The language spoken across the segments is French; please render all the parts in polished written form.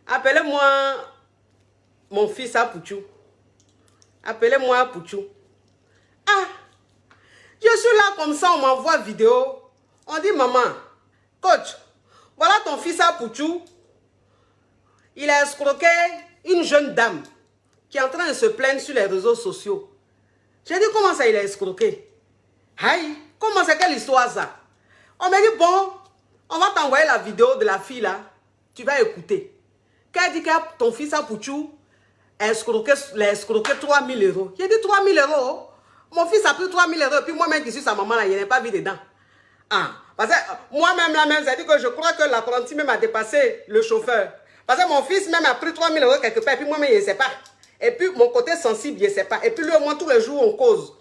Appelez-moi mon fils à Pouchou. Appelez-moi Pouchou. Ah, je suis là comme ça, on m'envoie vidéo. On dit, maman, coach, voilà ton fils à Pouchou. Il a escroqué une jeune dame qui est en train de se plaindre sur les réseaux sociaux. J'ai dit, comment ça il a escroqué? Aïe, comment c'est quelle histoire ça? On m'a dit, bon, on va t'envoyer la vidéo de la fille là. Tu vas écouter. Qu'elle dit que ton fils à Pouchou a escroqué 3 000 euros. J'ai dit 3 000 euros. Mon fils a pris 3 000 euros. Et puis moi-même qui suis sa maman là, il n'est pas vu dedans. Ah, parce que moi-même là même, ça dit que je crois que l'apprenti même a dépassé le chauffeur. Parce que mon fils même a pris 3 000 euros quelque part. Et puis moi-même, il ne sait pas. Et puis mon côté sensible, il ne sait pas. Et puis lui, au moins tous les jours, on cause.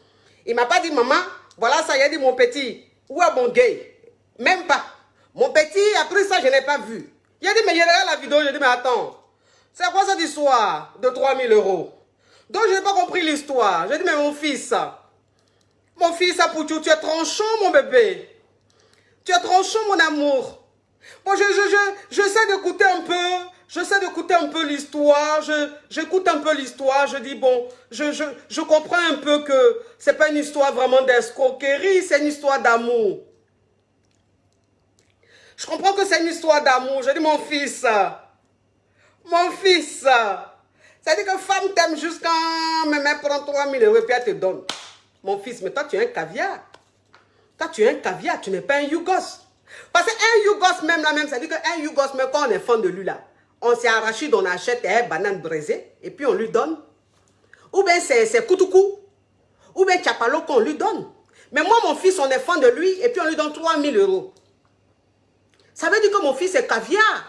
Il ne m'a pas dit, maman, voilà ça. Il a dit, mon petit, où est mon gay? Même pas. Mon petit a pris ça, je n'ai pas vu. Il a dit, mais il regarde la vidéo. Je dis, mais attends, c'est quoi cette histoire de 3 000 euros? Donc, je n'ai pas compris l'histoire. Je dis, mais mon fils à Pouchou, tu es tranchant, mon bébé. Tu es tranchant, mon amour. Bon, je sais d'écouter un peu. Je sais d'écouter un peu l'histoire. J'écoute un peu l'histoire. Je dis, bon, je comprends un peu que ce n'est pas une histoire vraiment d'escroquerie. C'est une histoire d'amour. Je comprends que c'est une histoire d'amour. Je dis, mon fils, ça dit que femme t'aime jusqu'à même prendre 3 000 euros et puis elle te donne. Mon fils, mais toi tu es un caviar. Toi tu es un caviar, tu n'es pas un Yougos. Parce qu'un Yougos même là même, ça dit qu'un Yougos même quand on est fan de lui là, on s'est arraché, on achète une banane braisée et puis on lui donne. Ou bien c'est Koutoukou. Ou bien Tchapalo qu'on lui donne. Mais moi mon fils, on est fan de lui et puis on lui donne 3 000 euros. Ça veut dire que mon fils est caviar.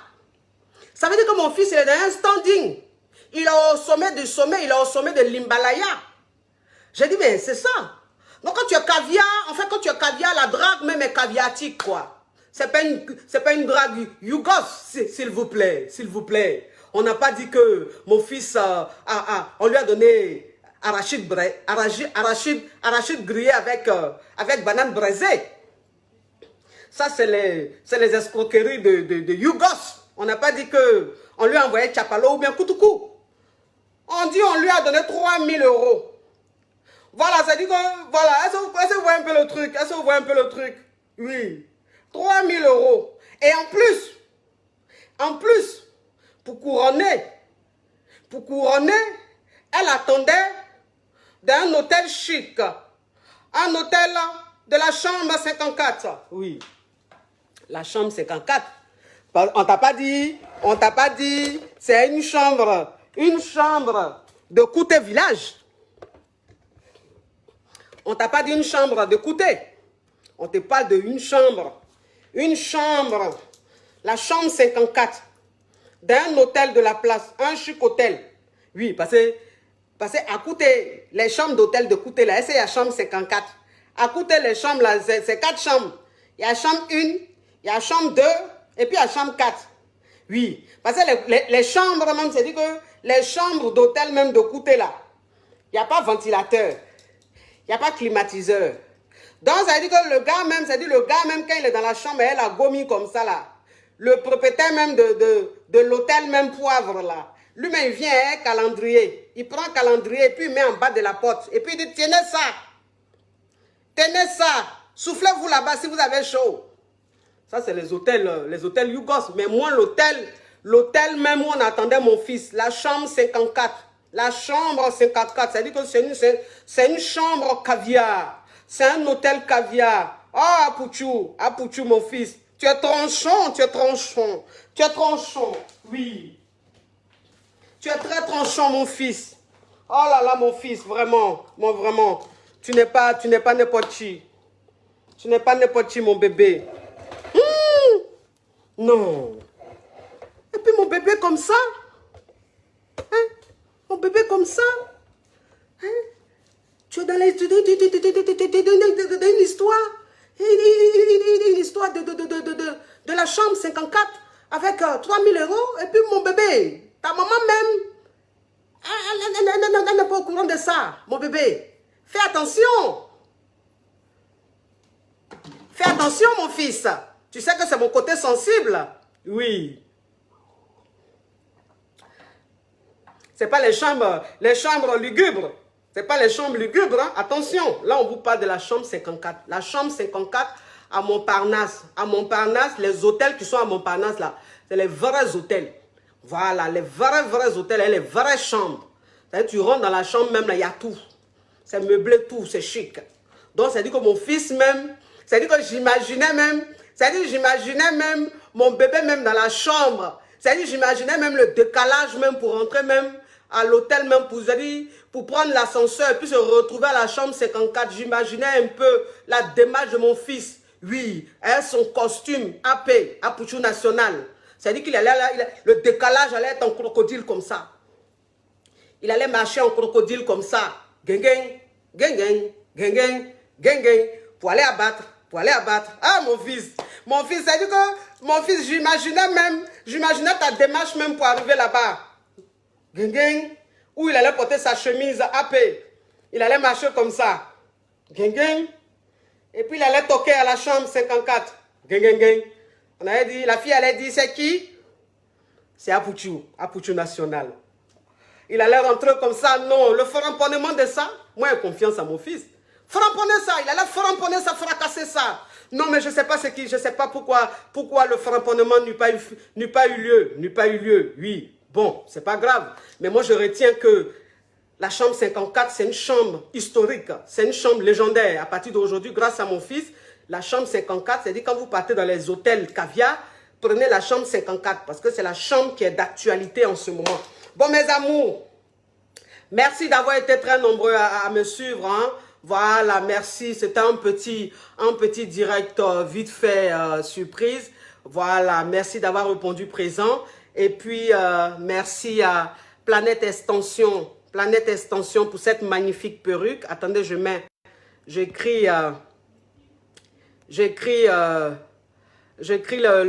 Ça veut dire que mon fils il est dans un standing. Il est au sommet du sommet, il est au sommet de l'Himalaya. J'ai dit, mais c'est ça. Donc quand tu es caviar, en fait quand tu es caviar, la drague même est caviatique, quoi. C'est pas une drague Yougos, s'il vous plaît, s'il vous plaît. On n'a pas dit que mon fils, on lui a donné arachide grillé avec banane braisée. Ça, c'est les escroqueries de Yougos. On n'a pas dit qu'on lui a envoyé Tchapalo ou bien Koutoukou. On dit on lui a donné 3 000 euros. Voilà, ça dit que, voilà, est-ce que vous voyez un peu le truc? Est-ce que vous voyez un peu le truc? Oui. 3 000 euros. Et en plus, pour couronner, elle attendait d'un hôtel chic. Un hôtel de la chambre 54. Oui. La chambre 54. On t'a pas dit, c'est une chambre de Kouté village. On t'a pas dit une chambre de Kouté. On te parle d'une chambre. Une chambre. La chambre 54. D'un hôtel de la place. Un chic hôtel. Oui, parce que à Kouté, les chambres d'hôtel de Kouté, là, c'est la chambre 54. À Kouté, les chambres, là, c'est 4 chambres. Il y a chambre 1, il y a chambre 2, et puis il y a chambre 4. Oui, parce que les chambres, même, c'est dit que les chambres d'hôtel même de Kouté, là, il n'y a pas ventilateur. Il n'y a pas climatiseur. Donc, ça dit que le gars même, quand il est dans la chambre, elle a gomi comme ça, là. Le propriétaire même de l'hôtel, même Poivre, là. Lui-même, il vient avec un calendrier. Il prend un calendrier et puis il met en bas de la porte. Et puis il dit, tenez ça. Tenez ça. Soufflez-vous là-bas si vous avez chaud. Ça, c'est les hôtels Yougos. Mais moi, l'hôtel même où on attendait mon fils, la chambre 54. La chambre 54, ça dit que c'est une chambre caviar. C'est un hôtel caviar. Ah, Pouchou, mon fils. Tu es tranchant. Oui. Tu es très tranchant, mon fils. Oh là là, mon fils, vraiment. Tu n'es pas n'importe qui. Tu n'es pas n'importe qui, mon bébé. Non. Et puis mon bébé comme ça. Hein? Mon bébé comme ça. Hein? Tu es dans une histoire. Une histoire de la chambre 54 avec 3 000 euros. Et puis mon bébé, ta maman même, elle n'est pas au courant de ça, mon bébé. Fais attention. Fais attention, mon fils. Tu sais que c'est mon côté sensible. Oui. Ce n'est pas les chambres lugubres. Ce n'est pas les chambres lugubres. Hein. Attention, là on vous parle de la chambre 54. La chambre 54 à Montparnasse. À Montparnasse, les hôtels qui sont à Montparnasse là, c'est les vrais hôtels. Voilà, les vrais hôtels et les vraies chambres. Tu rentres dans la chambre même là, il y a tout. C'est meublé tout, c'est chic. Donc c'est dit que mon fils même, c'est dit que j'imaginais même, mon bébé même dans la chambre. C'est dit j'imaginais même le décalage même pour rentrer même à l'hôtel même pour prendre l'ascenseur et puis se retrouver à la chambre 54. J'imaginais un peu la démarche de mon fils. Oui, avec son costume AP, Apuchou National. C'est-à-dire qu'il allait, le décalage allait être en crocodile comme ça. Il allait marcher en crocodile comme ça. Geng, pour aller abattre. Ah, mon fils, c'est-à-dire que mon fils, j'imaginais ta démarche même pour arriver là-bas. Où il allait porter sa chemise AP. Il allait marcher comme ça. Et puis il allait toquer à la chambre 54. On avait dit, la fille allait dire, c'est qui? C'est Apuchou National. Il allait rentrer comme ça, non, le framponnement de ça, moi j'ai confiance à mon fils. Framponner ça, il allait framponner ça, fracasser ça. Non, mais je ne sais pas ce qui, je sais pas pourquoi le framponnement n'eut pas eu lieu, oui. Bon, c'est pas grave. Mais moi je retiens que la chambre 54, c'est une chambre historique, c'est une chambre légendaire. À partir d'aujourd'hui, grâce à mon fils, la chambre 54, c'est-à-dire quand vous partez dans les hôtels caviar, prenez la chambre 54 parce que c'est la chambre qui est d'actualité en ce moment. Bon, mes amours, merci d'avoir été très nombreux à me suivre. Hein. Voilà, merci. C'était un petit direct vite fait, surprise. Voilà, merci d'avoir répondu présent. Et puis, merci à Planète Extension pour cette magnifique perruque. Attendez, j'écris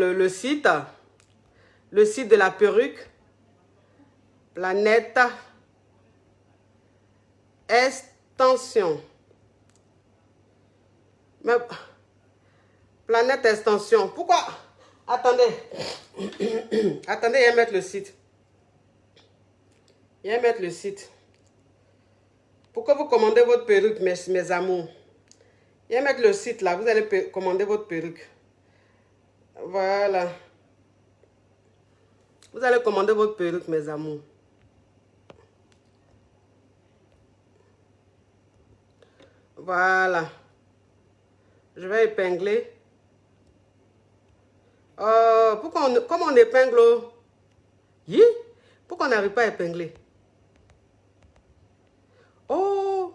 le site de la perruque. Planète Extension. Mais, Planète Extension. Pourquoi? Attendez. Attendez, il va mettre le site. Pourquoi vous commandez votre perruque, mes amours? Il va mettre le site là. Vous allez commander votre perruque. Voilà. Vous allez commander votre perruque, mes amours. Voilà. Je vais épingler. Comment on épingle? Pourquoi on n'arrive pas à épingler? Oh!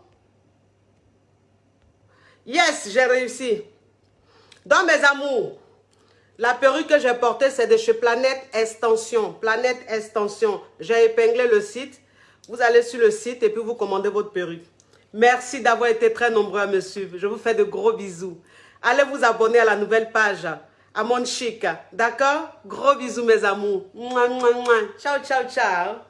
Yes, j'ai réussi. Donc, mes amours, la perruque que j'ai portée, c'est de chez Planète Extension. Planète Extension. J'ai épinglé le site. Vous allez sur le site et puis vous commandez votre perruque. Merci d'avoir été très nombreux à me suivre. Je vous fais de gros bisous. Allez vous abonner à la nouvelle page, à Mon Chic. D'accord? Gros bisous, mes amours. Mouah, mouah, mouah. Ciao, ciao, ciao.